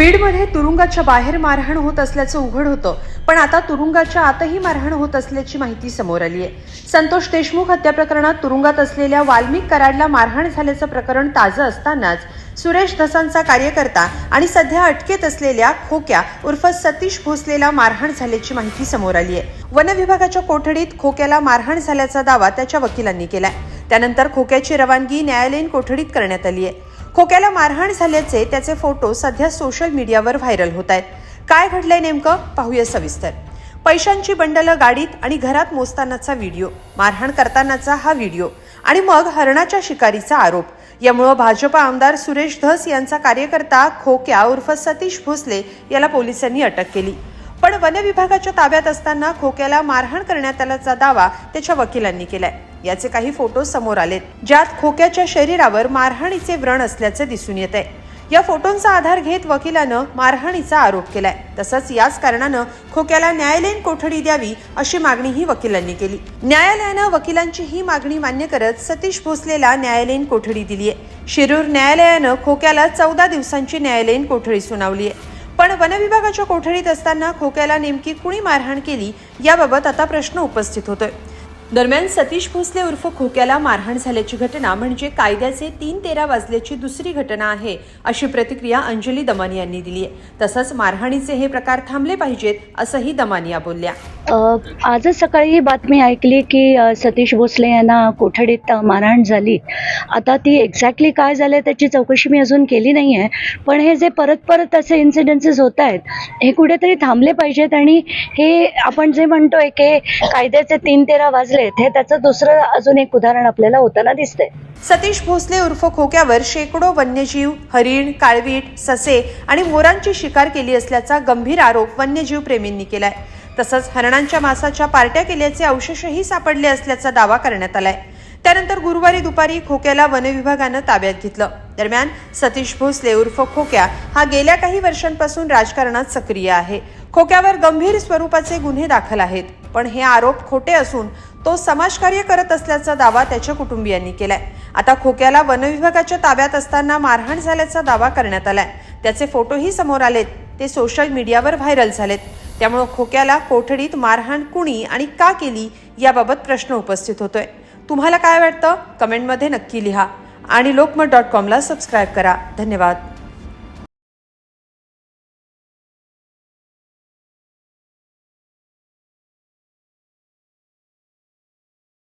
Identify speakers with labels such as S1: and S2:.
S1: बीडमध्ये तुरुंगाच्या बाहेर मारहाण होत असल्याचं उघड होतं, पण आता तुरुंगाच्या आतही मारहाण होत असल्याची माहिती समोर आली आहे। संतोष देशमुख हत्या प्रकरणात तुरुंगात असलेल्या वाल्मिक कराडला मारहाण झाल्याचं प्रकरण ताजं असतानाच सुरेश धसांचा कार्यकर्ता आणि सध्या अटकेत असलेल्या खोक्या उर्फ सतीश भोसलेला मारहाण झाल्याची माहिती समोर आली आहे। वन विभागाच्या कोठडीत खोक्याला मारहाण झाल्याचा दावा त्याच्या वकिलांनी केलाय। त्यानंतर खोक्याची रवानगी न्यायालयीन कोठडीत करण्यात आली आहे। खोक्याला मारहाण झाल्याचे त्याचे फोटो सध्या सोशल मीडियावर व्हायरल होत आहेत। काय घडलंय नेमकं पाहूया सविस्तर। पैशांची बंडलं गाडीत आणि घरात मोजतानाचा व्हिडिओ, मारहाण करतानाचा हा व्हिडिओ आणि मग हरणाच्या शिकारीचा आरोप यामुळे भाजपा आमदार सुरेश धस यांचा कार्यकर्ता खोक्या उर्फ सतीश भोसले याला पोलिसांनी अटक केली। पण वन विभागाच्या ताब्यात असताना खोक्याला मारहाण करण्यात आल्याचा दावा त्याच्या वकिलांनी केलाय। याचे काही फोटो समोर आलेत, ज्यात खोक्याच्या शरीरावर मारहाणीचे व्रण असल्याचे दिसून येत आहे। या फोटोंचा आधार घेत वकिलानं मारहाणीचा आरोप केलाय। तसंच याच कारणानं खोक्याला न्यायालयीन कोठडी द्यावी अशी मागणीही वकिलांनी केली। न्यायालयानं वकिलांची ही मागणी मान्य करत सतीश भोसलेला न्यायालयीन कोठडी दिली आहे। शिरूर न्यायालयानं खोक्याला 14 दिवसांची न्यायालयीन कोठडी सुनावली आहे। पण वन विभागाच्या कोठडीत असताना खोक्याला नेमकी कुणी मारहाण केली याबाबत आता प्रश्न उपस्थित होतोय। दरम्यान सतीश भोसले उर्फ खोक्याला मारहाण झाल्याची घटना म्हणजे कायद्याचे 3-13 वाजल्याची दुसरी घटना आहे अशी प्रतिक्रिया अंजली दमानी यांनी दिली आहे। तसंच मारहाणीचे हे प्रकार थांबले पाहिजेत असंही दमानी बोलल्या।
S2: आजच सकाळी ही बातमी ऐकली की सतीश भोसले यांना कोठडीत मारहाण झाली। आता ती एक्झॅक्टली काय झालं त्याची चौकशी मी अजून केली नाही आहे, पण हे जे परत असे इन्सिडेंसेस होत आहेत हे कुठेतरी थांबले पाहिजेत आणि हे आपण जे म्हणतोय की कायद्याचे 3-13 वाजले हे त्याचं दुसरं अजून एक उदाहरण आपल्याला होताना दिसतंय।
S1: सतीश भोसले उर्फ खोक्यावर शेकडो वन्यजीव, हरिण, काळवीट, ससे आणि मोरांची शिकार केली असल्याचा गंभीर आरोप वन्यजीव प्रेमींनी केलाय। तसंच हरणांच्या मांसाच्या पार्ट्या केल्याचे अवशेषही सापडले असल्याचा दावा करण्यात आलाय। त्यानंतर गुरुवारी दुपारी खोक्याला वन विभागानं ताब्यात घेतलं। दरम्यान सतीश भोसले उर्फ खोक्या हा गेल्या काही वर्षांपासून राजकारणात सक्रिय आहे। खोक्यावर गंभीर स्वरूपाचे गुन्हे दाखल आहेत, पण हे आरोप खोटे असून तो समाजकार्य करत असल्याचा दावा त्याच्या कुटुंबियांनी केलाय। आता खोक्याला वन विभागाच्या ताब्यात असताना मारहाण झाल्याचा दावा करण्यात आलाय। त्याचे फोटोही समोर आलेत, ते सोशल मीडियावर व्हायरल झालेत। त्यामुळे खोक्याला कोठडीत मारहाण कुणी आणि का केली याबाबत प्रश्न उपस्थित होतोय। तुम्हाला काय वाटतं कमेंटमध्ये नक्की लिहा आणि lokmat.com ला सबस्क्राईब करा। धन्यवाद।